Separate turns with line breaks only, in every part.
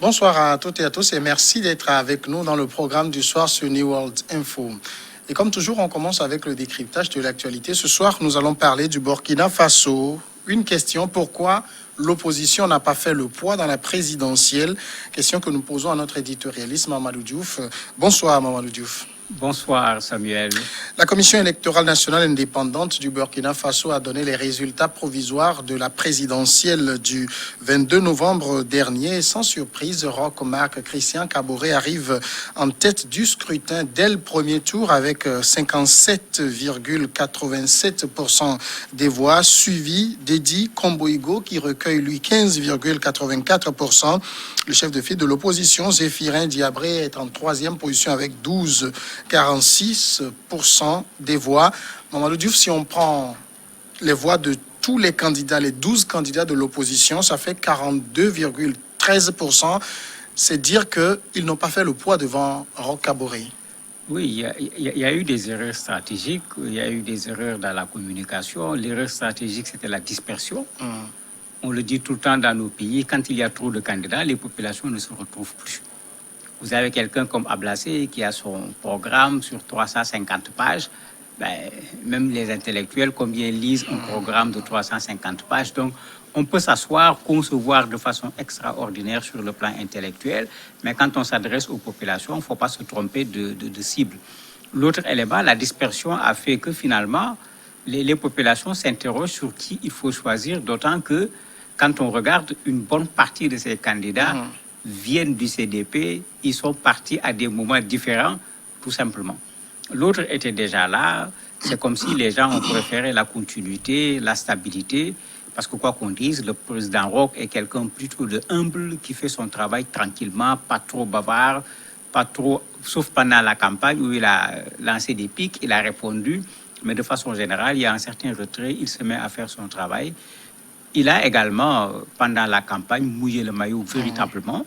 Bonsoir à toutes et à tous et merci d'être avec nous dans le programme du soir sur New World Info. Et comme toujours, on commence avec le décryptage de l'actualité. Ce soir, nous allons parler du Burkina Faso. Une question, pourquoi l'opposition n'a pas fait le poids dans la présidentielle? Question que nous posons à notre éditorialiste Mamadou Diouf. Bonsoir Mamadou Diouf.
Bonsoir Samuel.
La Commission électorale nationale indépendante du Burkina Faso a donné les résultats provisoires de la présidentielle du 22 novembre dernier. Sans surprise, Roch Marc Christian Kaboré arrive en tête du scrutin dès le premier tour avec 57,87% des voix, suivi d'Edi Komboigo qui recueille lui 15,84%. Le chef de file de l'opposition, Zéphirin Diabré, est en troisième position avec 12,46% des voix. Mamadou Diouf, si on prend les voix de tous les candidats, les 12 candidats de l'opposition, ça fait 42,13%. C'est dire qu'ils n'ont pas fait le poids devant Roch Kaboré.
Oui, il y a eu des erreurs stratégiques, il y a eu des erreurs dans la communication. L'erreur stratégique, c'était la dispersion. On le dit tout le temps dans nos pays, quand il y a trop de candidats, les populations ne se retrouvent plus. Vous avez quelqu'un comme Ablassé qui a son programme sur 350 pages. Même les intellectuels, combien lisent un programme de 350 pages. Donc, on peut s'asseoir, concevoir de façon extraordinaire sur le plan intellectuel, mais quand on s'adresse aux populations, il ne faut pas se tromper de cible. L'autre élément, la dispersion a fait que finalement, les populations s'interrogent sur qui il faut choisir, d'autant que quand on regarde une bonne partie de ces candidats viennent du CDP, ils sont partis à des moments différents, tout simplement. L'autre était déjà là, c'est comme si les gens ont préféré la continuité, la stabilité, parce que quoi qu'on dise, le président Roch est quelqu'un plutôt de humble, qui fait son travail tranquillement, pas trop bavard, pas trop, sauf pendant la campagne où il a lancé des pics, il a répondu, mais de façon générale, il y a un certain retrait, il se met à faire son travail. Il a également, pendant la campagne, mouillé le maillot véritablement,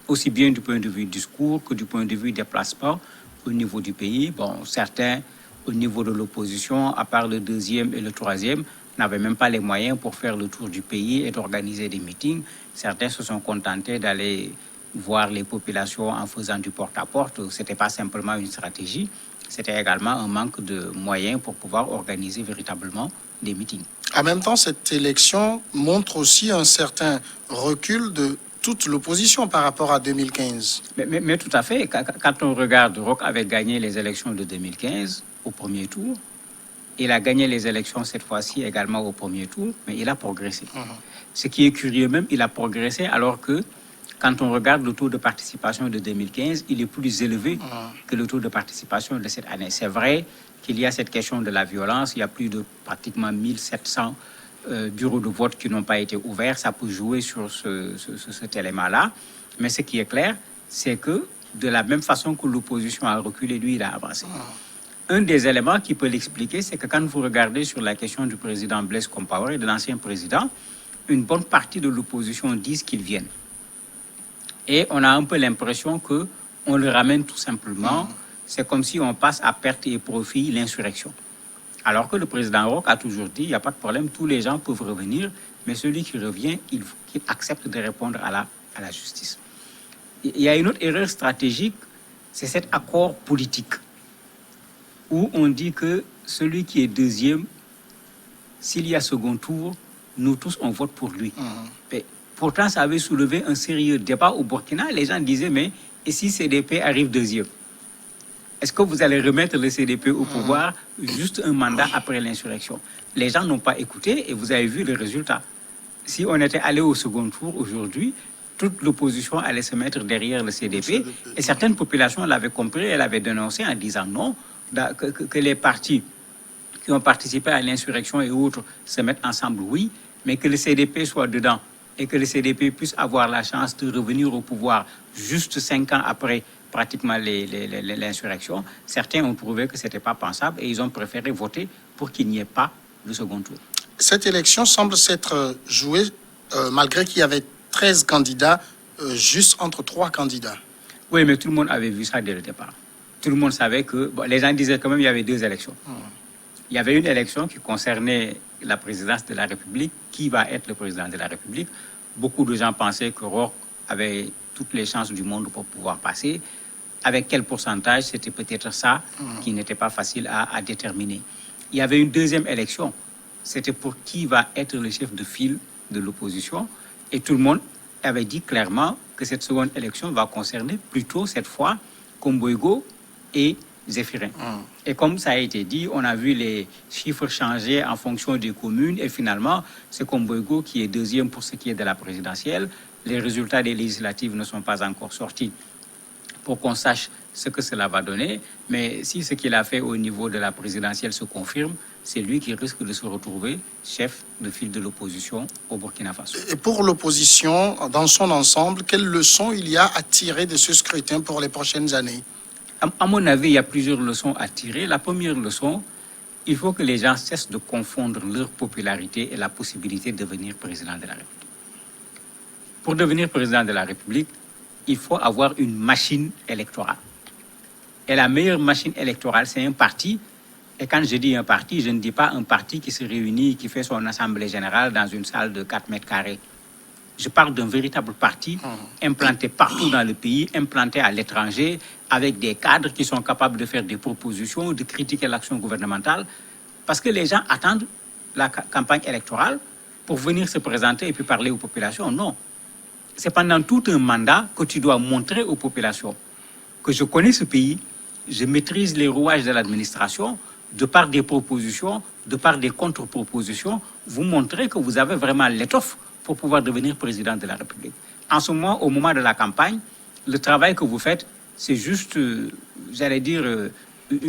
aussi bien du point de vue discours que du point de vue déplacement au niveau du pays. Bon, certains, au niveau de l'opposition, à part le deuxième et le troisième, n'avaient même pas les moyens pour faire le tour du pays et d'organiser des meetings. Certains se sont contentés d'aller voir les populations en faisant du porte-à-porte. Ce n'était pas simplement une stratégie, c'était également un manque de moyens pour pouvoir organiser véritablement des meetings.
En même temps, cette élection montre aussi un certain recul de toute l'opposition par rapport à 2015.
Mais tout à fait. Quand on regarde, Roch avait gagné les élections de 2015 au premier tour. Il a gagné les élections cette fois-ci également au premier tour, mais il a progressé. Ce qui est curieux même, il a progressé alors que quand on regarde le taux de participation de 2015, il est plus élevé que le taux de participation de cette année. C'est vrai qu'il y a cette question de la violence. Il y a plus de pratiquement 1700 bureaux de vote qui n'ont pas été ouverts. Ça peut jouer sur cet élément-là. Mais ce qui est clair, c'est que de la même façon que l'opposition a reculé, lui, il a avancé. Un des éléments qui peut l'expliquer, c'est que quand vous regardez sur la question du président Blaise Compaoré, de l'ancien président, une bonne partie de l'opposition disent qu'ils viennent. Et on a un peu l'impression qu'on le ramène tout simplement. C'est comme si on passe à perte et profit l'insurrection. Alors que le président Roch a toujours dit, il n'y a pas de problème, tous les gens peuvent revenir, mais celui qui revient, il faut qu'il accepte de répondre à la justice. Il y a une autre erreur stratégique, c'est cet accord politique, où on dit que celui qui est deuxième, s'il y a second tour, nous tous, on vote pour lui. Mais pourtant, ça avait soulevé un sérieux débat au Burkina. Les gens disaient, mais et si CDP arrive deuxième? Est-ce que vous allez remettre le CDP au pouvoir juste un mandat après l'insurrection? Les gens n'ont pas écouté et vous avez vu le résultat. Si on était allé au second tour aujourd'hui, toute l'opposition allait se mettre derrière le CDP et certaines populations l'avaient compris, elles l'avaient dénoncé en disant non, que les partis qui ont participé à l'insurrection et autres se mettent ensemble, oui, mais que le CDP soit dedans et que le CDP puisse avoir la chance de revenir au pouvoir juste 5 ans après pratiquement l'insurrection. Certains ont trouvé que ce n'était pas pensable et ils ont préféré voter pour qu'il n'y ait pas le second tour.
Cette élection semble s'être jouée, malgré qu'il y avait 13 candidats, juste entre 3 candidats.
Oui, mais tout le monde avait vu ça dès le départ. Tout le monde savait que... Bon, les gens disaient quand même qu'il y avait 2 élections. Il y avait une élection qui concernait la présidence de la République. Qui va être le président de la République? Beaucoup de gens pensaient que Roch avait toutes les chances du monde pour pouvoir passer. Avec quel pourcentage, c'était peut-être ça qui n'était pas facile à déterminer. Il y avait une deuxième élection. C'était pour qui va être le chef de file de l'opposition. Et tout le monde avait dit clairement que cette seconde élection va concerner plutôt cette fois Komboigo et Zéphirin. Et comme ça a été dit, on a vu les chiffres changer en fonction des communes et finalement, c'est Komboigo qui est deuxième pour ce qui est de la présidentielle. Les résultats des législatives ne sont pas encore sortis pour qu'on sache ce que cela va donner. Mais si ce qu'il a fait au niveau de la présidentielle se confirme, c'est lui qui risque de se retrouver chef de file de l'opposition au Burkina Faso.
Et pour l'opposition, dans son ensemble, quelles leçons il y a à tirer de ce scrutin pour les prochaines années?
À mon avis, il y a plusieurs leçons à tirer. La première leçon, il faut que les gens cessent de confondre leur popularité et la possibilité de devenir président de la République. Pour devenir président de la République, il faut avoir une machine électorale. Et la meilleure machine électorale, c'est un parti. Et quand je dis un parti, je ne dis pas un parti qui se réunit, qui fait son assemblée générale dans une salle de 4 mètres carrés. Je parle d'un véritable parti implanté partout dans le pays, implanté à l'étranger, avec des cadres qui sont capables de faire des propositions, de critiquer l'action gouvernementale. Parce que les gens attendent la campagne électorale pour venir se présenter et puis parler aux populations. Non. C'est pendant tout un mandat que tu dois montrer aux populations que je connais ce pays, je maîtrise les rouages de l'administration, de par des propositions, de par des contre-propositions, vous montrez que vous avez vraiment l'étoffe pour pouvoir devenir président de la République. En ce moment, au moment de la campagne, le travail que vous faites, c'est juste, j'allais dire,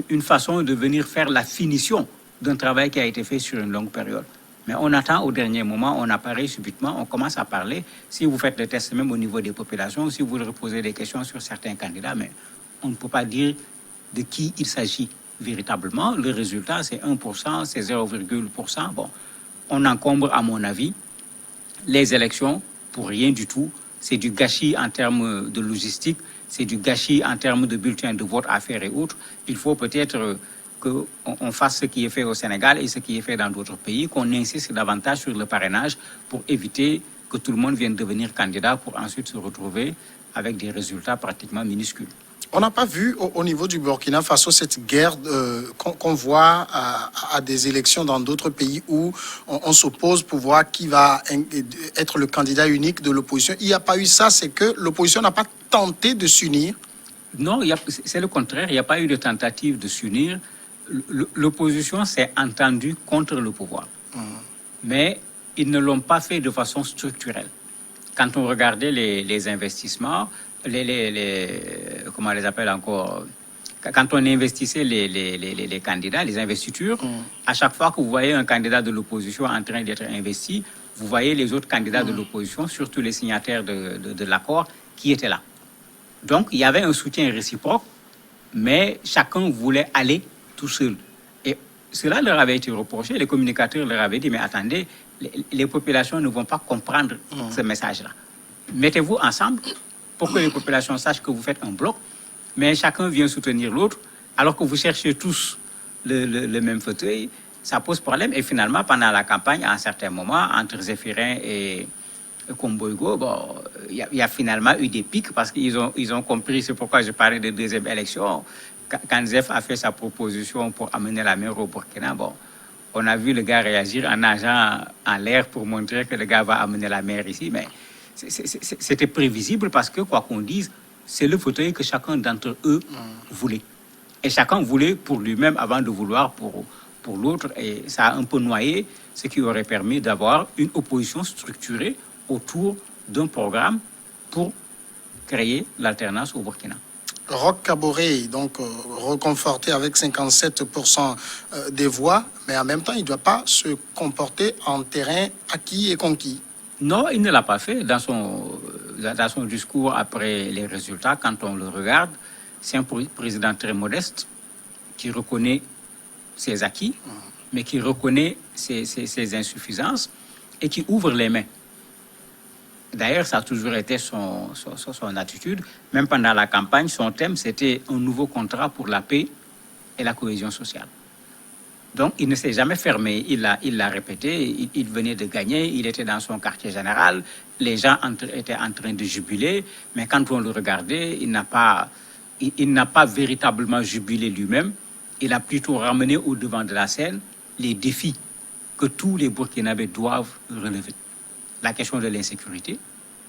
une façon de venir faire la finition d'un travail qui a été fait sur une longue période. Mais on attend au dernier moment, on apparaît subitement, on commence à parler. Si vous faites le test même au niveau des populations, si vous reposez des questions sur certains candidats, mais on ne peut pas dire de qui il s'agit véritablement. Le résultat, c'est 1%, c'est 0,%. Bon, on encombre, à mon avis, les élections pour rien du tout. C'est du gâchis en termes de logistique, c'est du gâchis en termes de bulletins de vote à faire et autres. Il faut peut-être qu'on fasse ce qui est fait au Sénégal et ce qui est fait dans d'autres pays, qu'on insiste davantage sur le parrainage pour éviter que tout le monde vienne devenir candidat pour ensuite se retrouver avec des résultats pratiquement minuscules.
On n'a pas vu au niveau du Burkina Faso cette guerre qu'on voit à des élections dans d'autres pays où on s'oppose pour voir qui va être le candidat unique de l'opposition. Il n'y a pas eu ça, c'est que l'opposition n'a pas tenté de s'unir.
Non, c'est le contraire, il n'y a pas eu de tentative de s'unir. L'opposition s'est entendue contre le pouvoir. Mais ils ne l'ont pas fait de façon structurelle. Quand on regardait les investissements, comment on les appelle encore, quand on investissait les candidats, les investitures, à chaque fois que vous voyez un candidat de l'opposition en train d'être investi, vous voyez les autres candidats de l'opposition, surtout les signataires de l'accord, qui étaient là. Donc, il y avait un soutien réciproque, mais chacun voulait aller tout seul. Et cela leur avait été reproché. Les communicateurs leur avaient dit, mais attendez, les populations ne vont pas comprendre ce message-là. Mettez-vous ensemble pour que les populations sachent que vous faites un bloc, mais chacun vient soutenir l'autre, alors que vous cherchez tous le même fauteuil, ça pose problème. Et finalement, pendant la campagne, à un certain moment, entre Zéphirin et Komboigo, bon, il y a finalement eu des pics parce qu'ils ont compris, c'est pourquoi je parlais de deuxième élection. Quand Zef a fait sa proposition pour amener la mer au Burkina, bon, on a vu le gars réagir en nageant en l'air pour montrer que le gars va amener la mer ici, mais c'était prévisible parce que, quoi qu'on dise, c'est le fauteuil que chacun d'entre eux voulait. Et chacun voulait pour lui-même avant de vouloir pour l'autre. Et ça a un peu noyé, ce qui aurait permis d'avoir une opposition structurée autour d'un programme pour créer l'alternance au Burkina.
Roch Kaboré, donc reconforté avec 57% des voix, mais en même temps, il ne doit pas se comporter en terrain acquis et conquis.
Non, il ne l'a pas fait. Dans son discours après les résultats, quand on le regarde, c'est un président très modeste qui reconnaît ses acquis, mais qui reconnaît ses insuffisances et qui ouvre les mains. D'ailleurs, ça a toujours été son attitude. Même pendant la campagne, son thème, c'était un nouveau contrat pour la paix et la cohésion sociale. Donc, il ne s'est jamais fermé. Il l'a répété. Il venait de gagner. Il était dans son quartier général. Les gens étaient en train de jubiler. Mais quand on le regardait, il n'a pas véritablement jubilé lui-même. Il a plutôt ramené au devant de la scène les défis que tous les Burkinabés doivent relever. La question de l'insécurité,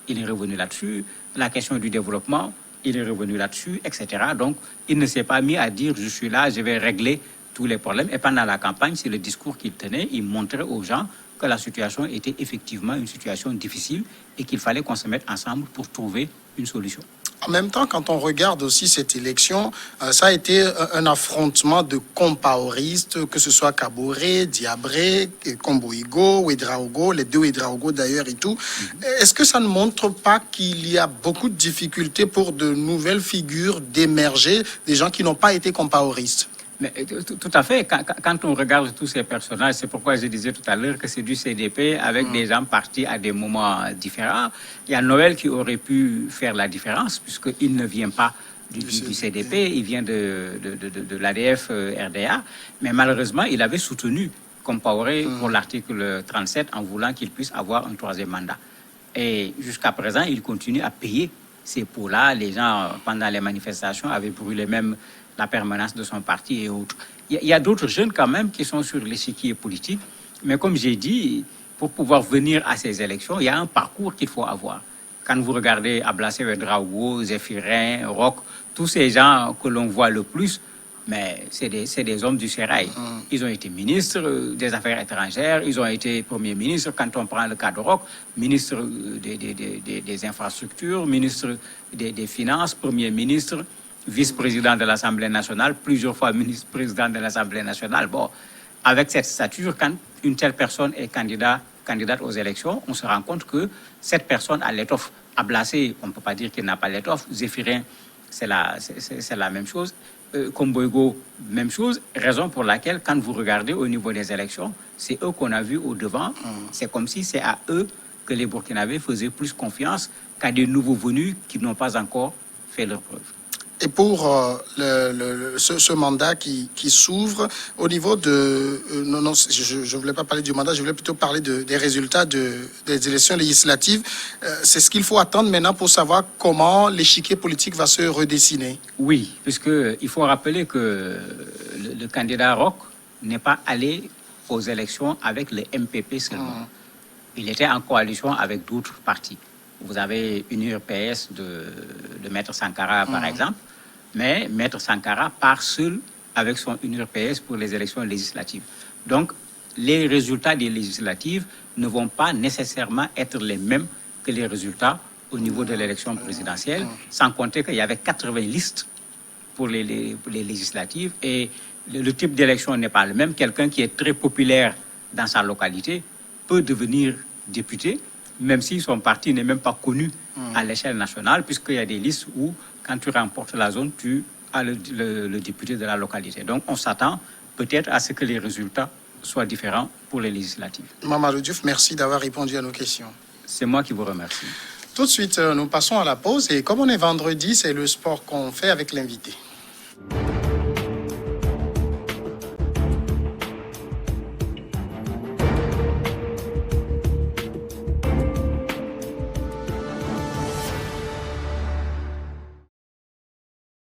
il est revenu là-dessus. La question du développement, il est revenu là-dessus, etc. Donc, il ne s'est pas mis à dire « je suis là, je vais régler tous les problèmes ». Et pendant la campagne, c'est le discours qu'il tenait. Il montrait aux gens que la situation était effectivement une situation difficile et qu'il fallait qu'on se mette ensemble pour trouver une solution.
En même temps, quand on regarde aussi cette élection, ça a été un affrontement de compaoristes, que ce soit Kaboré, Diabré, Komboïgo, Ouedraogo, les deux Ouedraogo d'ailleurs et tout. Est-ce que ça ne montre pas qu'il y a beaucoup de difficultés pour de nouvelles figures d'émerger, des gens qui n'ont pas été compaoristes?
Mais, tout à fait. Quand on regarde tous ces personnages, c'est pourquoi je disais tout à l'heure que c'est du CDP avec des gens partis à des moments différents. Il y a Noël qui aurait pu faire la différence puisqu'il ne vient pas du CDP, il vient de l'ADF RDA. Mais malheureusement, il avait soutenu Compaoré pour l'article 37 en voulant qu'il puisse avoir un troisième mandat. Et jusqu'à présent, il continue à payer ces pots-là. Les gens, pendant les manifestations, avaient brûlé même la permanence de son parti et autres. Il y a d'autres jeunes quand même qui sont sur l'échiquier politique, mais comme j'ai dit, pour pouvoir venir à ces élections, il y a un parcours qu'il faut avoir. Quand vous regardez Ablassé Ouedraogo, Zéphirin, Roch, tous ces gens que l'on voit le plus, mais c'est des hommes du sérail. Ils ont été ministres des Affaires étrangères, ils ont été premiers ministres, quand on prend le cas de Roch, ministre des infrastructures, ministre des Finances, premier ministre, vice-président de l'Assemblée nationale, plusieurs fois ministre-président de l'Assemblée nationale. Bon, avec cette stature, quand une telle personne est candidate aux élections, on se rend compte que cette personne a l'étoffe. Ablassé, on ne peut pas dire qu'il n'a pas l'étoffe. Zéphirin, c'est la même chose. Komboïgo, même chose. Raison pour laquelle, quand vous regardez au niveau des élections, c'est eux qu'on a vus au devant. C'est comme si c'est à eux que les Burkinabés faisaient plus confiance qu'à des nouveaux venus qui n'ont pas encore fait leur preuve.
Et pour ce mandat qui s'ouvre, au niveau de... non, je ne voulais pas parler du mandat, je voulais plutôt parler des résultats des élections législatives. C'est ce qu'il faut attendre maintenant pour savoir comment l'échiquier politique va se redessiner.
Oui, puisqu'il faut rappeler que le candidat Roch n'est pas allé aux élections avec le MPP seulement. Il était en coalition avec d'autres partis. Vous avez une URPS de Maître Sankara, par exemple, mais Maître Sankara part seul avec son URPS pour les élections législatives. Donc, les résultats des législatives ne vont pas nécessairement être les mêmes que les résultats au niveau de l'élection présidentielle, sans compter qu'il y avait 80 listes pour les législatives et le type d'élection n'est pas le même. Quelqu'un qui est très populaire dans sa localité peut devenir député, même si son parti n'est même pas connu à l'échelle nationale, puisqu'il y a des listes où, quand tu remportes la zone, tu as le député de la localité. Donc, on s'attend peut-être à ce que les résultats soient différents pour les législatives.
Mamadou Diouf, merci d'avoir répondu à nos questions.
C'est moi qui vous remercie.
Tout de suite, nous passons à la pause et comme on est vendredi, c'est le sport qu'on fait avec l'invité.